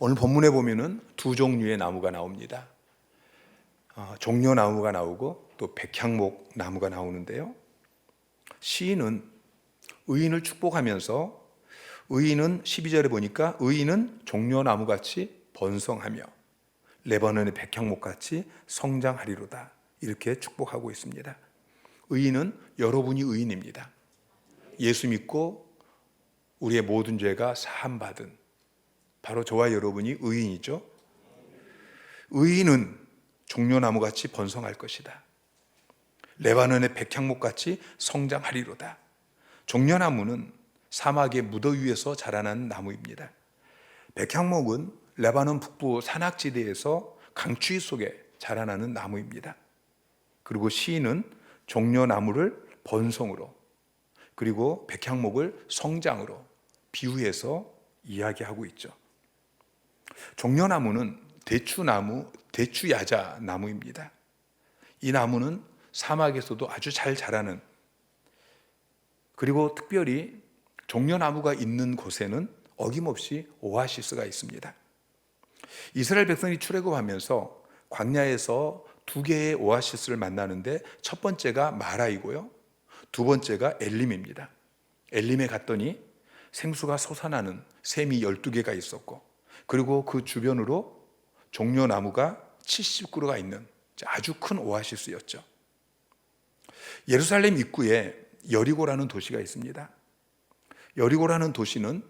오늘 본문에 보면은 두 종류의 나무가 나옵니다. 종려나무가 나오고 또 백향목 나무가 나오는데요. 시인은 의인을 축복하면서 의인은 12절에 보니까 의인은 종려나무같이 번성하며 레바논의 백향목같이 성장하리로다, 이렇게 축복하고 있습니다. 의인은 여러분이 의인입니다. 예수 믿고 우리의 모든 죄가 사함받은 바로 저와 여러분이 의인이죠. 의인은 종려나무같이 번성할 것이다. 레바논의 백향목같이 성장하리로다. 종려나무는 사막의 무더위 위에서 자라나는 나무입니다. 백향목은 레바논 북부 산악지대에서 강추위 속에 자라나는 나무입니다. 그리고 시인은 종려나무를 번성으로, 그리고 백향목을 성장으로 비유해서 이야기하고 있죠. 종려나무는 대추나무, 대추야자 나무입니다. 이 나무는 사막에서도 아주 잘 자라는, 그리고 특별히 종려나무가 있는 곳에는 어김없이 오아시스가 있습니다. 이스라엘 백성이 출애굽하면서 광야에서 두 개의 오아시스를 만나는데 첫 번째가 마라이고요, 두 번째가 엘림입니다. 엘림에 갔더니 생수가 솟아나는 샘이 12개가 있었고, 그리고 그 주변으로 종려나무가 70그루가 있는 아주 큰 오아시스였죠. 예루살렘 입구에 여리고라는 도시가 있습니다. 여리고라는 도시는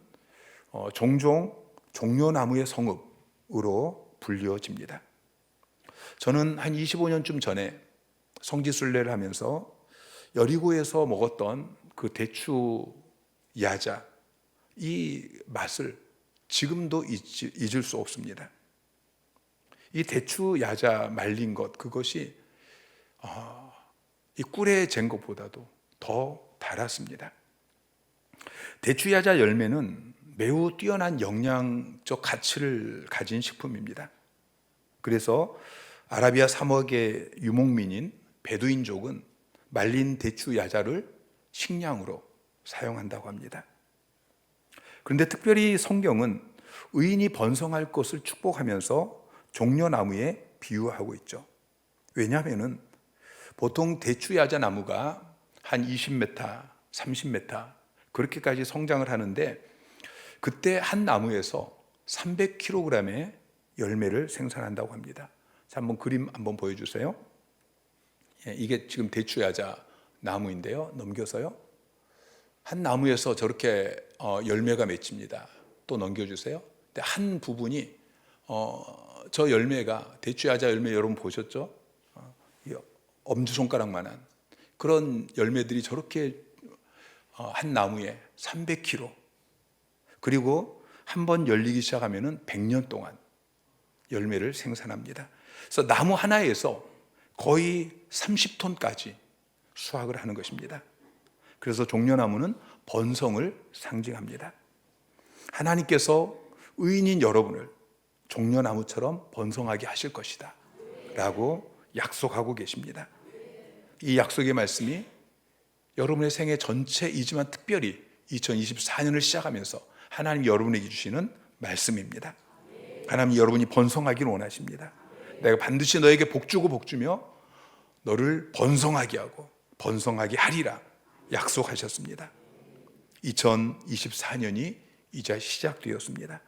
종종 종려나무의 성읍으로 불려집니다. 저는 한 25년쯤 전에 성지순례를 하면서 여리고에서 먹었던 그 대추 야자, 이 맛을 지금도 잊을 수 없습니다. 이 대추 야자 말린 것, 그것이 이 꿀에 잰 것보다도 더 달았습니다. 대추 야자 열매는 매우 뛰어난 영양적 가치를 가진 식품입니다. 그래서 아라비아 사막의 유목민인 베두인족은 말린 대추 야자를 식량으로 사용한다고 합니다. 그런데 특별히 성경은 의인이 번성할 것을 축복하면서 종려나무에 비유하고 있죠. 왜냐하면 보통 대추 야자 나무가 한 20m, 30m 그렇게까지 성장을 하는데, 그때 한 나무에서 300kg의 열매를 생산한다고 합니다. 자, 한번 그림 한번 보여주세요. 이게 지금 대추 야자 나무인데요. 넘겨서요. 한 나무에서 저렇게 열매가 맺힙니다. 또 넘겨주세요. 근데 한 부분이 저 열매가, 대추 야자 열매 여러분 보셨죠? 엄지손가락만한 그런 열매들이 저렇게 한 나무에 300kg, 그리고 한번 열리기 시작하면 100년 동안 열매를 생산합니다. 그래서 나무 하나에서 거의 30톤까지 수확을 하는 것입니다. 그래서 종려나무는 번성을 상징합니다. 하나님께서 의인인 여러분을 종려나무처럼 번성하게 하실 것이다 라고 약속하고 계십니다. 이 약속의 말씀이 여러분의 생애 전체이지만 특별히 2024년을 시작하면서 하나님 여러분에게 주시는 말씀입니다. 하나님 여러분이 번성하기를 원하십니다. 내가 반드시 너에게 복주고 복주며 너를 번성하게 하고 번성하게 하리라 약속하셨습니다. 2024년이 이제 시작되었습니다.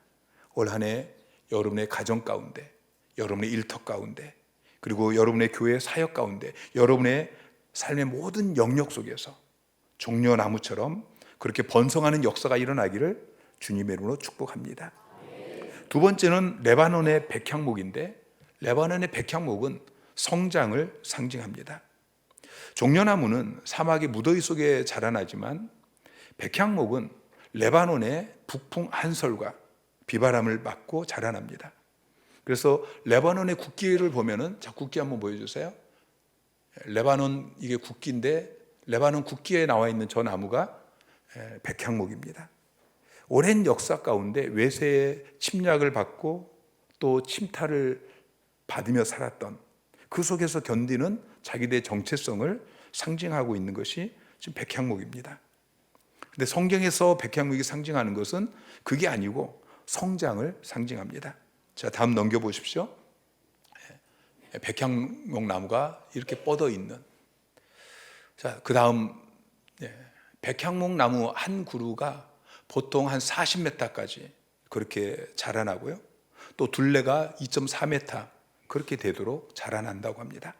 올 한 해 여러분의 가정 가운데, 여러분의 일터 가운데, 그리고 여러분의 교회 사역 가운데, 여러분의 삶의 모든 영역 속에서 종려나무처럼 그렇게 번성하는 역사가 일어나기를 주님의 이름으로 축복합니다. 두 번째는 레바논의 백향목인데, 레바논의 백향목은 성장을 상징합니다. 종려나무는 사막의 무더위 속에 자라나지만 백향목은 레바논의 북풍 한설과 비바람을 맞고 자라납니다. 그래서 레바논의 국기를 보면은, 자, 국기 한번 보여주세요. 레바논, 이게 국기인데 레바논 국기에 나와 있는 저 나무가 백향목입니다. 오랜 역사 가운데 외세의 침략을 받고 또 침탈을 받으며 살았던, 그 속에서 견디는 자기들의 정체성을 상징하고 있는 것이 지금 백향목입니다. 근데 성경에서 백향목이 상징하는 것은 그게 아니고 성장을 상징합니다. 자, 다음 넘겨보십시오. 백향목 나무가 이렇게 뻗어 있는. 자, 그 다음 백향목 나무 한 그루가 보통 한 40m까지 그렇게 자라나고요. 또 둘레가 2.4m 그렇게 되도록 자라난다고 합니다.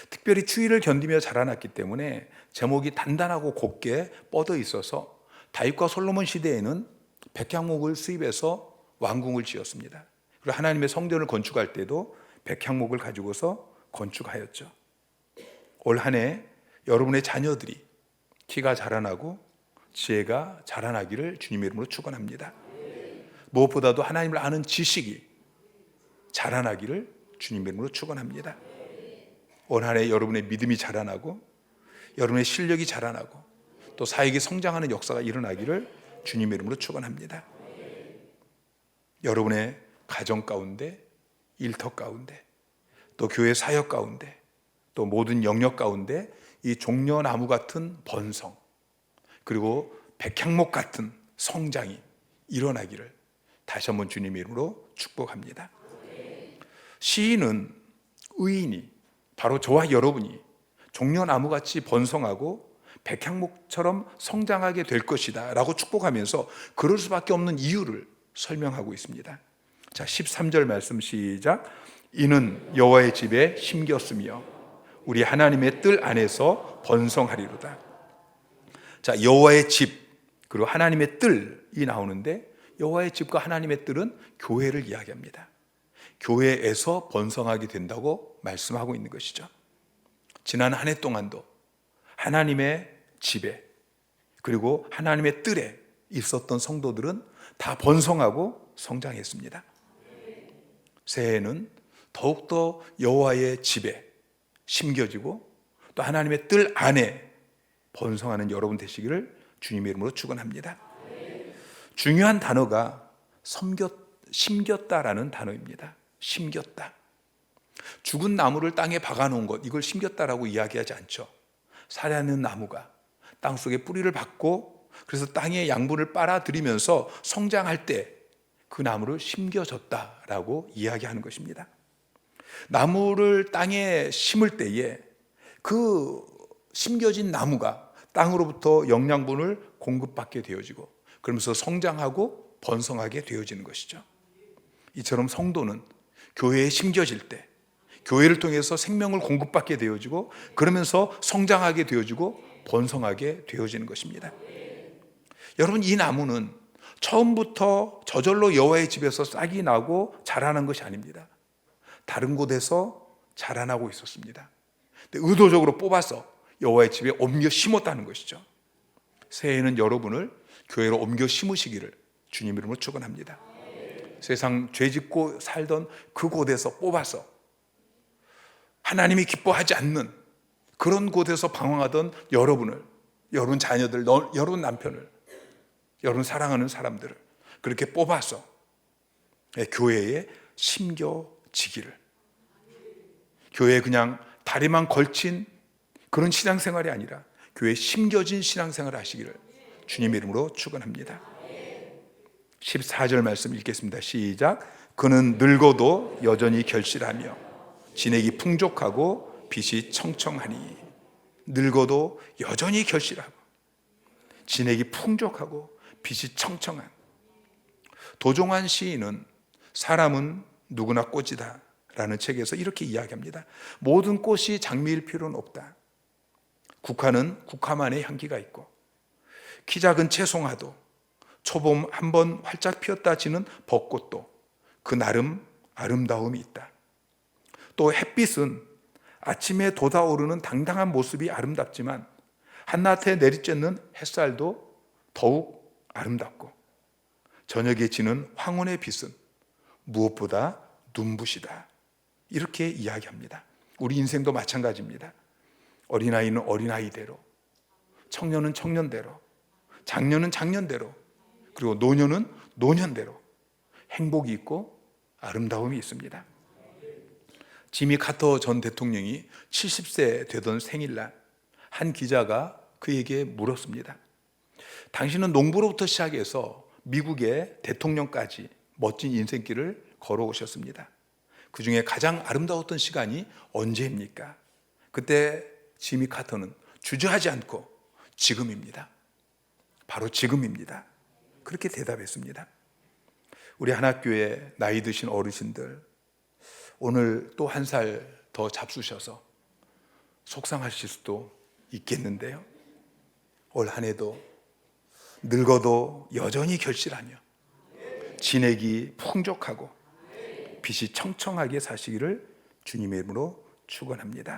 특별히 추위를 견디며 자라났기 때문에 제목이 단단하고 곱게 뻗어 있어서 다윗과 솔로몬 시대에는 백향목을 수입해서 왕궁을 지었습니다. 그리고 하나님의 성전을 건축할 때도 백향목을 가지고서 건축하였죠. 올 한 해 여러분의 자녀들이 키가 자라나고 지혜가 자라나기를 주님의 이름으로 축원합니다. 무엇보다도 하나님을 아는 지식이 자라나기를 주님의 이름으로 축원합니다. 올 한 해 여러분의 믿음이 자라나고 여러분의 실력이 자라나고 또 사역이 성장하는 역사가 일어나기를 주님의 이름으로 축원합니다. 여러분의 가정 가운데, 일터 가운데, 또 교회 사역 가운데, 또 모든 영역 가운데 이 종려나무 같은 번성, 그리고 백향목 같은 성장이 일어나기를 다시 한번 주님의 이름으로 축복합니다. 시인은, 의인이, 바로 저와 여러분이 종려나무같이 번성하고 백향목처럼 성장하게 될 것이다 라고 축복하면서 그럴 수밖에 없는 이유를 설명하고 있습니다. 자, 13절 말씀 시작. 이는 여호와의 집에 심겼으며 우리 하나님의 뜰 안에서 번성하리로다. 자, 여호와의 집 그리고 하나님의 뜰이 나오는데 여호와의 집과 하나님의 뜰은 교회를 이야기합니다. 교회에서 번성하게 된다고 말씀하고 있는 것이죠. 지난 한 해 동안도 하나님의 집에 그리고 하나님의 뜰에 있었던 성도들은 다 번성하고 성장했습니다. 새해에는 더욱더 여호와의 집에 심겨지고 또 하나님의 뜰 안에 번성하는 여러분 되시기를 주님의 이름으로 축원합니다. 중요한 단어가 심겼다라는 단어입니다. 심겼다. 죽은 나무를 땅에 박아놓은 것, 이걸 심겼다라고 이야기하지 않죠. 살아있는 나무가 땅속에 뿌리를 박고 그래서 땅의 양분을 빨아들이면서 성장할 때 그 나무를 심겨졌다라고 이야기하는 것입니다. 나무를 땅에 심을 때에 그 심겨진 나무가 땅으로부터 영양분을 공급받게 되어지고 그러면서 성장하고 번성하게 되어지는 것이죠. 이처럼 성도는 교회에 심겨질 때 교회를 통해서 생명을 공급받게 되어지고 그러면서 성장하게 되어지고 번성하게 되어지는 것입니다. 여러분, 이 나무는 처음부터 저절로 여호와의 집에서 싹이 나고 자라는 것이 아닙니다. 다른 곳에서 자라나고 있었습니다. 근데 의도적으로 뽑아서 여호와의 집에 옮겨 심었다는 것이죠. 새해에는 여러분을 교회로 옮겨 심으시기를 주님 이름으로 축원합니다. 세상 죄짓고 살던 그곳에서 뽑아서 하나님이 기뻐하지 않는 그런 곳에서 방황하던 여러분을, 여러분 자녀들, 여러분 남편을, 여러분 사랑하는 사람들을 그렇게 뽑아서 교회에 심겨지기를, 교회에 그냥 다리만 걸친 그런 신앙생활이 아니라 교회에 심겨진 신앙생활을 하시기를 주님의 이름으로 축원합니다. 14절 말씀 읽겠습니다. 시작. 그는 늙어도 여전히 결실하며 진액이 풍족하고 빛이 청청하니. 늙어도 여전히 결실하고 진액이 풍족하고 빛이 청청한. 도종환 시인은 사람은 누구나 꽃이다 라는 책에서 이렇게 이야기합니다. 모든 꽃이 장미일 필요는 없다. 국화는 국화만의 향기가 있고 키 작은 채송화도 초봄 한번 활짝 피었다 지는 벚꽃도 그 나름 아름다움이 있다. 또 햇빛은 아침에 돋아오르는 당당한 모습이 아름답지만 한낮에 내리쬐는 햇살도 더욱 아름답고 저녁에 지는 황혼의 빛은 무엇보다 눈부시다. 이렇게 이야기합니다. 우리 인생도 마찬가지입니다. 어린아이는 어린아이대로, 청년은 청년대로, 장년은 장년대로, 그리고 노년은 노년대로 행복이 있고 아름다움이 있습니다. 지미 카터 전 대통령이 70세 되던 생일날 한 기자가 그에게 물었습니다. 당신은 농부로부터 시작해서 미국의 대통령까지 멋진 인생길을 걸어오셨습니다. 그 중에 가장 아름다웠던 시간이 언제입니까? 그때 지미 카터는 주저하지 않고 지금입니다. 바로 지금입니다. 그렇게 대답했습니다. 우리 한학교에 나이 드신 어르신들, 오늘 또 한 살 더 잡수셔서 속상하실 수도 있겠는데요. 올 한 해도 늙어도 여전히 결실하며 진액이 풍족하고 빛이 청청하게 사시기를 주님의 이름으로 축원합니다.